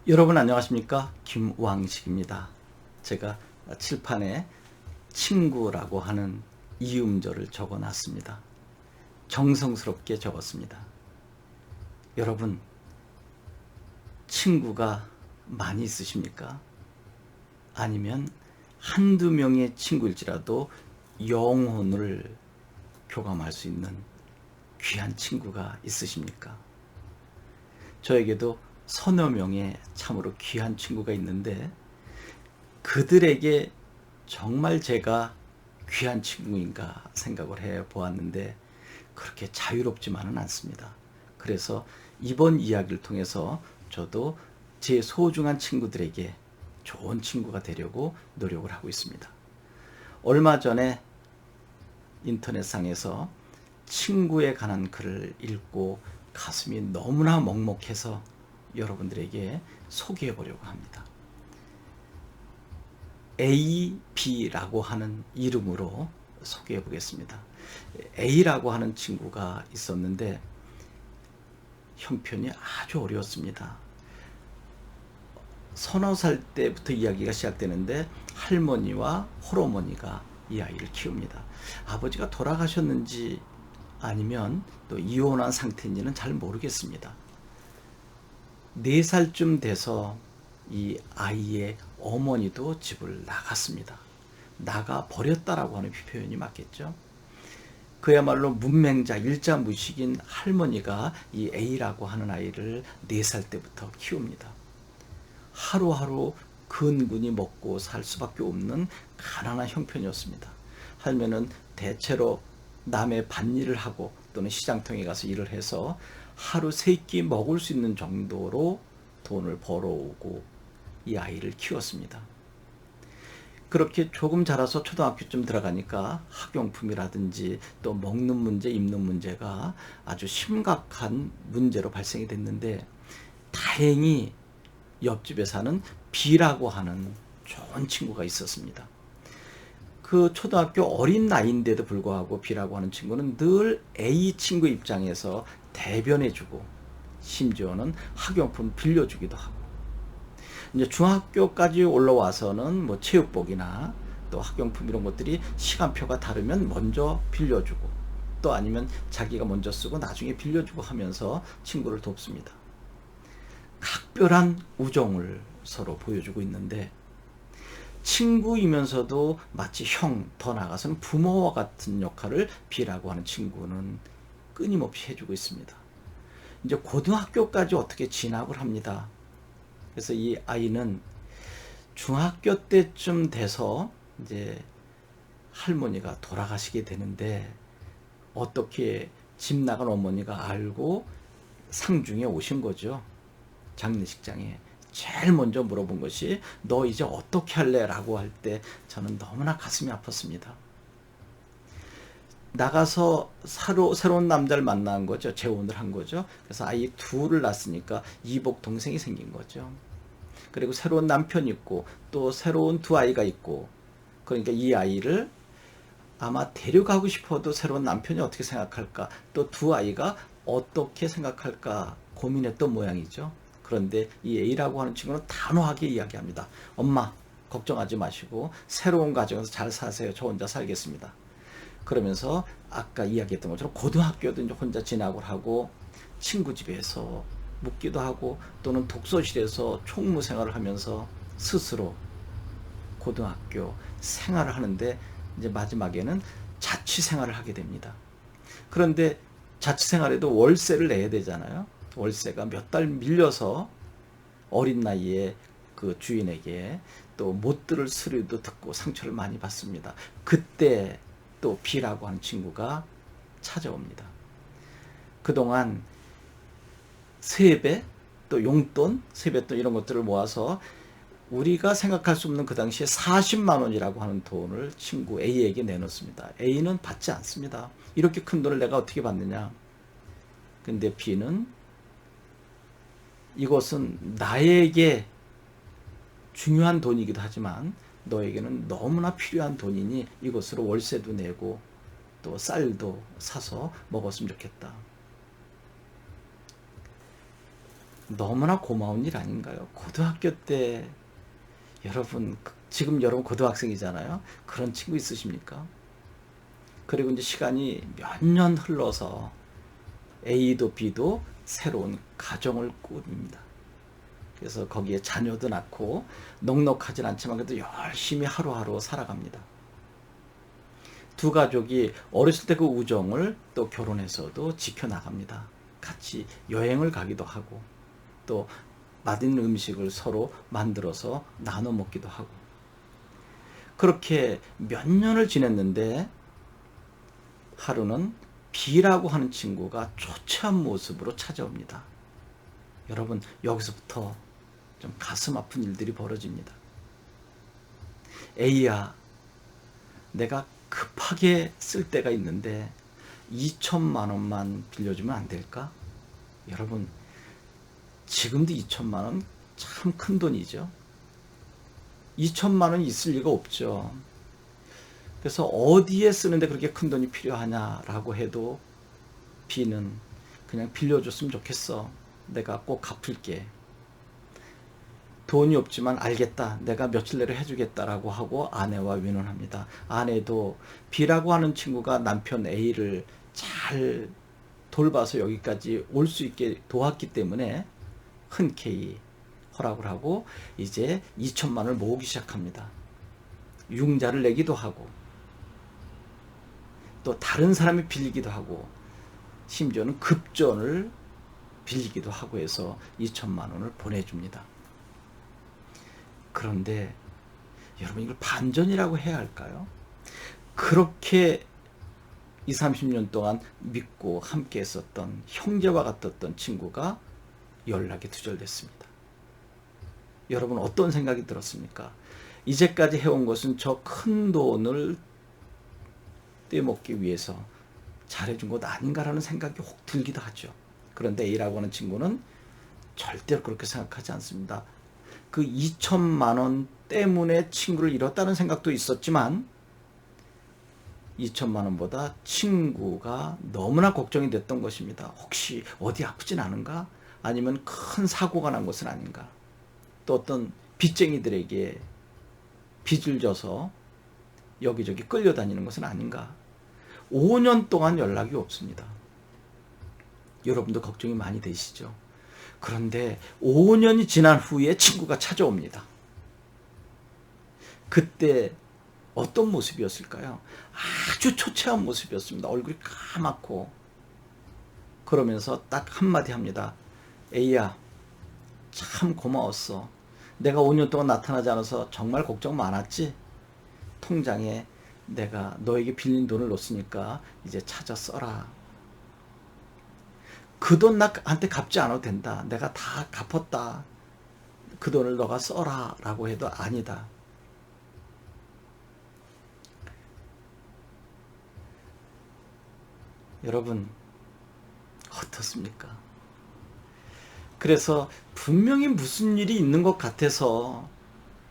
여러분 안녕하십니까? 김왕식입니다. 제가 칠판에 친구라고 하는 이음절을 적어놨습니다. 정성스럽게 적었습니다. 여러분, 친구가 많이 있으십니까? 아니면 한두 명의 친구일지라도 영혼을 교감할 수 있는 귀한 친구가 있으십니까? 저에게도 서너 명의 참으로 귀한 친구가 있는데 그들에게 정말 제가 귀한 친구인가 생각을 해 보았는데 그렇게 자유롭지만은 않습니다. 그래서 이번 이야기를 통해서 저도 제 소중한 친구들에게 좋은 친구가 되려고 노력을 하고 있습니다. 얼마 전에 인터넷상에서 친구에 관한 글을 읽고 가슴이 너무나 먹먹해서 여러분들에게 소개해 보려고 합니다. AB라고 하는 이름으로 소개해 보겠습니다. A라고 하는 친구가 있었는데 형편이 아주 어려웠습니다. 서너 살 때부터 이야기가 시작되는데 할머니와 홀어머니가 이 아이를 키웁니다. 아버지가 돌아가셨는지 아니면 또 이혼한 상태인지는 잘 모르겠습니다. 4살쯤 돼서 이 아이의 어머니도 집을 나갔습니다. 나가 버렸다라고 하는 표현이 맞겠죠. 그야말로 문맹자 일자무식인 할머니가 이 A라고 하는 아이를 4살 때부터 키웁니다. 하루하루 근근히 먹고 살 수밖에 없는 가난한 형편이었습니다. 할머니는 대체로 남의 밭일을 하고 또는 시장통에 가서 일을 해서 하루 3끼 먹을 수 있는 정도로 돈을 벌어오고 이 아이를 키웠습니다. 그렇게 조금 자라서 초등학교쯤 들어가니까 학용품이라든지 또 먹는 문제, 입는 문제가 아주 심각한 문제로 발생이 됐는데 다행히 옆집에 사는 B라고 하는 좋은 친구가 있었습니다. 그 초등학교 어린 나이인데도 불구하고 B라고 하는 친구는 늘 A 친구 입장에서 대변해주고 심지어는 학용품 빌려주기도 하고 이제 중학교까지 올라와서는 뭐 체육복이나 또 학용품 이런 것들이 시간표가 다르면 먼저 빌려주고 또 아니면 자기가 먼저 쓰고 나중에 빌려주고 하면서 친구를 돕습니다. 각별한 우정을 서로 보여주고 있는데 친구이면서도 마치 형, 더 나아가서는 부모와 같은 역할을 B라고 하는 친구는 끊임없이 해주고 있습니다. 이제 고등학교까지 어떻게 진학을 합니다. 그래서 이 아이는 중학교 때쯤 돼서 이제 할머니가 돌아가시게 되는데 어떻게 집 나간 어머니가 알고 상중에 오신 거죠. 장례식장에. 제일 먼저 물어본 것이 너 이제 어떻게 할래? 라고 할 때 저는 너무나 가슴이 아팠습니다. 나가서 새로운 남자를 만난 거죠. 재혼을 한 거죠. 그래서 아이 둘을 낳았으니까 이복 동생이 생긴 거죠. 그리고 새로운 남편이 있고 또 새로운 두 아이가 있고 그러니까 이 아이를 아마 데려가고 싶어도 새로운 남편이 어떻게 생각할까 또 두 아이가 어떻게 생각할까 고민했던 모양이죠. 그런데 이 A라고 하는 친구는 단호하게 이야기합니다. 엄마 걱정하지 마시고 새로운 가정에서 잘 사세요. 저 혼자 살겠습니다. 그러면서 아까 이야기했던 것처럼 고등학교도 이제 혼자 진학을 하고 친구 집에서 묵기도 하고 또는 독서실에서 총무 생활을 하면서 스스로 고등학교 생활을 하는데 이제 마지막에는 자취 생활을 하게 됩니다. 그런데 자취 생활에도 월세를 내야 되잖아요. 월세가 몇 달 밀려서 어린 나이에 그 주인에게 또 못 들을 소리도 듣고 상처를 많이 받습니다. 그때 또 B라고 하는 친구가 찾아옵니다. 그동안 세배 또 용돈, 세뱃돈 이런 것들을 모아서 우리가 생각할 수 없는 그 당시에 40만 원이라고 하는 돈을 친구 A에게 내놓습니다. A는 받지 않습니다. 이렇게 큰 돈을 내가 어떻게 받느냐. 근데 B는 이것은 나에게 중요한 돈이기도 하지만 너에게는 너무나 필요한 돈이니 이것으로 월세도 내고 또 쌀도 사서 먹었으면 좋겠다. 너무나 고마운 일 아닌가요? 고등학교 때 여러분, 지금 여러분 고등학생이잖아요. 그런 친구 있으십니까? 그리고 이제 시간이 몇 년 흘러서 A도 B도 새로운 가정을 꾸립니다. 그래서 거기에 자녀도 낳고 넉넉하진 않지만 그래도 열심히 하루하루 살아갑니다. 두 가족이 어렸을 때 그 우정을 또 결혼해서도 지켜나갑니다. 같이 여행을 가기도 하고 또 맛있는 음식을 서로 만들어서 나눠 먹기도 하고 그렇게 몇 년을 지냈는데 하루는 B라고 하는 친구가 초췌한 모습으로 찾아옵니다. 여러분, 여기서부터 좀 가슴 아픈 일들이 벌어집니다. A야, 내가 급하게 쓸 때가 있는데 2천만 원만 빌려주면 안 될까? 여러분, 지금도 2천만 원 참 큰 돈이죠. 2천만 원이 있을 리가 없죠. 그래서 어디에 쓰는데 그렇게 큰 돈이 필요하냐라고 해도 B는 그냥 빌려줬으면 좋겠어. 내가 꼭 갚을게. 돈이 없지만 알겠다. 내가 며칠 내로 해주겠다라고 하고 아내와 위논합니다. 아내도 B라고 하는 친구가 남편 A를 잘 돌봐서 여기까지 올 수 있게 도왔기 때문에 흔쾌히 허락을 하고 이제 2천만 원을 모으기 시작합니다. 융자를 내기도 하고 또 다른 사람이 빌리기도 하고 심지어는 급전을 빌리기도 하고 해서 2천만 원을 보내줍니다. 그런데 여러분, 이걸 반전이라고 해야 할까요? 그렇게 20, 30년 동안 믿고 함께 했었던 형제와 같았던 친구가 연락이 두절됐습니다. 여러분, 어떤 생각이 들었습니까? 이제까지 해온 것은 저 큰 돈을 떼먹기 위해서 잘해준 것 아닌가라는 생각이 혹 들기도 하죠. 그런데 A라고 하는 친구는 절대로 그렇게 생각하지 않습니다. 그 2천만 원 때문에 친구를 잃었다는 생각도 있었지만 2천만 원보다 친구가 너무나 걱정이 됐던 것입니다. 혹시 어디 아프진 않은가? 아니면 큰 사고가 난 것은 아닌가? 또 어떤 빚쟁이들에게 빚을 져서 여기저기 끌려다니는 것은 아닌가? 5년 동안 연락이 없습니다. 여러분도 걱정이 많이 되시죠? 그런데 5년이 지난 후에 친구가 찾아옵니다. 그때 어떤 모습이었을까요? 아주 초췌한 모습이었습니다. 얼굴이 까맣고 그러면서 딱 한마디 합니다. A야, 참 고마웠어. 내가 5년 동안 나타나지 않아서 정말 걱정 많았지? 통장에 내가 너에게 빌린 돈을 넣었으니까 이제 찾아 써라. 그 돈 나한테 갚지 않아도 된다. 내가 다 갚았다. 그 돈을 너가 써라 라고 해도 아니다. 여러분, 어떻습니까? 그래서 분명히 무슨 일이 있는 것 같아서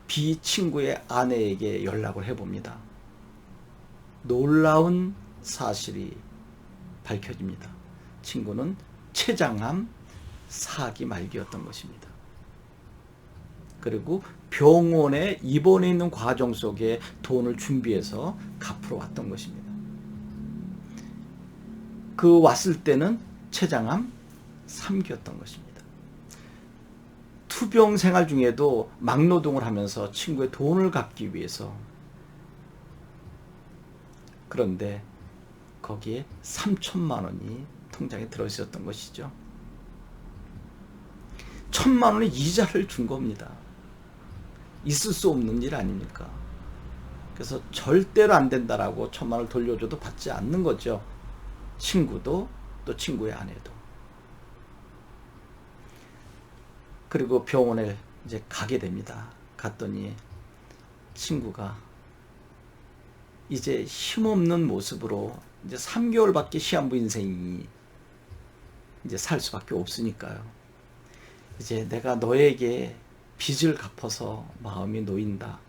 B 친구의 아내에게 연락을 해봅니다. 놀라운 사실이 밝혀집니다. 친구는 췌장암 4기 말기였던 것입니다. 그리고 병원에 입원해 있는 과정 속에 돈을 준비해서 갚으러 왔던 것입니다. 그 왔을 때는 췌장암 3기였던 것입니다. 투병 생활 중에도 막노동을 하면서 친구의 돈을 갚기 위해서, 그런데 거기에 3천만 원이 통장에 들어있었던 것이죠. 1,000만 원의 이자를 준 겁니다. 있을 수 없는 일 아닙니까? 그래서 절대로 안 된다라고 1,000만 원을 돌려줘도 받지 않는 거죠. 친구도 또 친구의 아내도. 그리고 병원에 이제 가게 됩니다. 갔더니 친구가 이제 힘없는 모습으로 이제 3개월밖에 시한부 인생이 이제 살 수밖에 없으니까요. 이제 내가 너에게 빚을 갚아서 마음이 놓인다.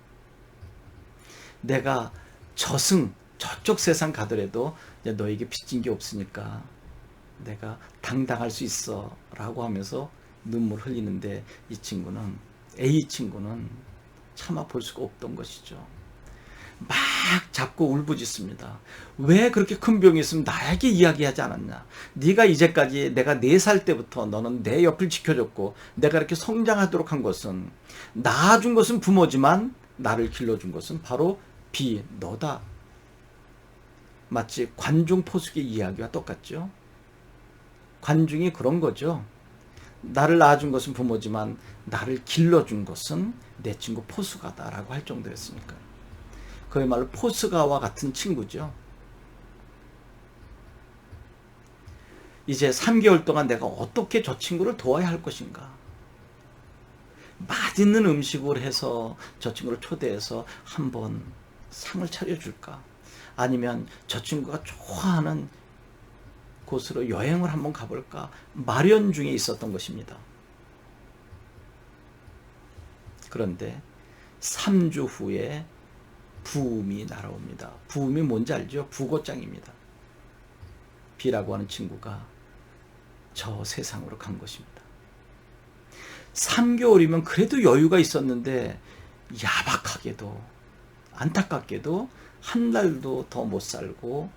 내가 저쪽 세상 가더라도 이제 너에게 빚진 게 없으니까 내가 당당할 수 있어 라고 하면서 눈물 흘리는데 이 친구는, A 친구는 차마 볼 수가 없던 것이죠. 막 잡고 울부짖습니다. 왜 그렇게 큰 병이 있으면 나에게 이야기하지 않았냐? 네가 이제까지, 내가 4살 때부터 너는 내 옆을 지켜줬고 내가 이렇게 성장하도록 한 것은, 낳아준 것은 부모지만 나를 길러준 것은 바로 B, 너다. 마치 관중 포숙의 이야기와 똑같죠. 관중이 그런 거죠. 나를 낳아준 것은 부모지만 나를 길러준 것은 내 친구 포수가다 라고 할 정도였으니까. 그야말로 포스가와 같은 친구죠. 이제 3개월 동안 내가 어떻게 저 친구를 도와야 할 것인가. 맛있는 음식을 해서 저 친구를 초대해서 한번 상을 차려줄까. 아니면 저 친구가 좋아하는 곳으로 여행을 한번 가볼까. 마련 중에 있었던 것입니다. 그런데 3주 후에 부음이 날아옵니다. 부음이 뭔지 알죠? 부고장입니다. B라고 하는 친구가 저 세상으로 간 것입니다. 3개월이면 그래도 여유가 있었는데 야박하게도, 안타깝게도 한 달도 더 못 살고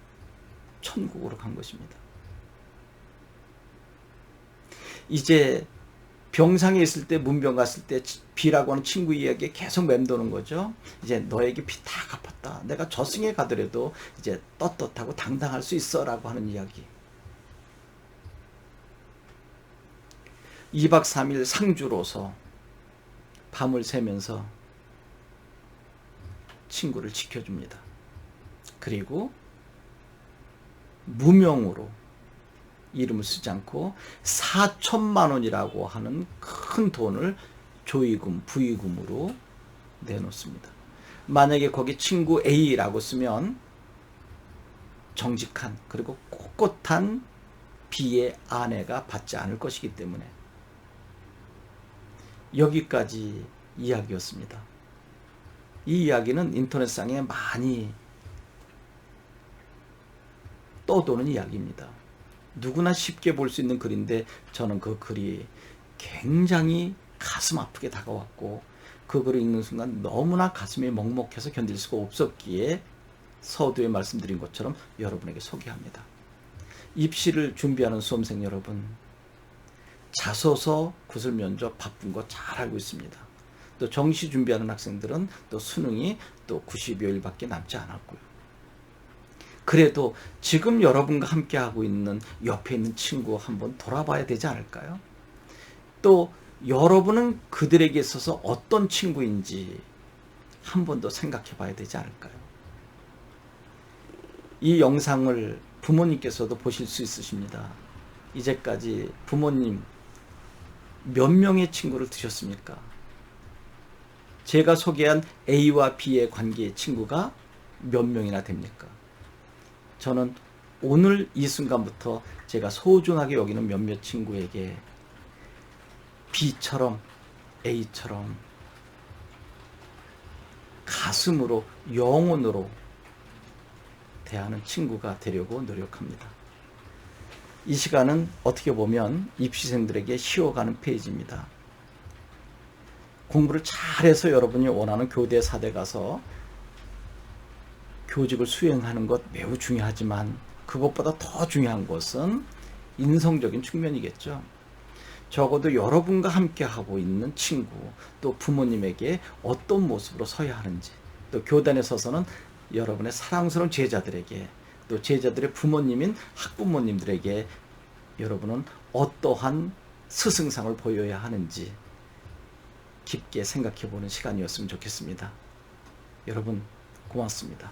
천국으로 간 것입니다. 이제 병상에 있을 때, 문병 갔을 때 B라고 하는 친구 이야기에 계속 맴도는 거죠. 이제 너에게 피 다 갚았다. 내가 저승에 가더라도 이제 떳떳하고 당당할 수 있어 라고 하는 이야기. 2박 3일 상주로서 밤을 새면서 친구를 지켜줍니다. 그리고 무명으로, 이름을 쓰지 않고 4천만 원이라고 하는 큰 돈을 조의금, 부의금으로 내놓습니다. 만약에 거기 친구 A라고 쓰면 정직한, 그리고 꼿꼿한 B의 아내가 받지 않을 것이기 때문에. 여기까지 이야기였습니다. 이 이야기는 인터넷상에 많이 떠도는 이야기입니다. 누구나 쉽게 볼 수 있는 글인데 저는 그 글이 굉장히 가슴 아프게 다가왔고, 그 글을 읽는 순간 너무나 가슴이 먹먹해서 견딜 수가 없었기에 서두에 말씀드린 것처럼 여러분에게 소개합니다. 입시를 준비하는 수험생 여러분, 자소서, 구술 면접 바쁜 거 잘 알고 있습니다. 또 정시 준비하는 학생들은 또 수능이 또 90여일밖에 남지 않았고요. 그래도 지금 여러분과 함께 하고 있는 옆에 있는 친구 한번 돌아봐야 되지 않을까요? 또 여러분은 그들에게 있어서 어떤 친구인지 한 번 더 생각해 봐야 되지 않을까요? 이 영상을 부모님께서도 보실 수 있으십니다. 이제까지 부모님 몇 명의 친구를 두셨습니까? 제가 소개한 A와 B의 관계의 친구가 몇 명이나 됩니까? 저는 오늘 이 순간부터 제가 소중하게 여기는 몇몇 친구에게 B처럼 A처럼 가슴으로, 영혼으로 대하는 친구가 되려고 노력합니다. 이 시간은 어떻게 보면 입시생들에게 쉬어가는 페이지입니다. 공부를 잘해서 여러분이 원하는 교대, 사대 가서 교직을 수행하는 것 매우 중요하지만 그것보다 더 중요한 것은 인성적인 측면이겠죠. 적어도 여러분과 함께 하고 있는 친구, 또 부모님에게 어떤 모습으로 서야 하는지, 또 교단에 서서는 여러분의 사랑스러운 제자들에게, 또 제자들의 부모님인 학부모님들에게 여러분은 어떠한 스승상을 보여야 하는지 깊게 생각해 보는 시간이었으면 좋겠습니다. 여러분 고맙습니다.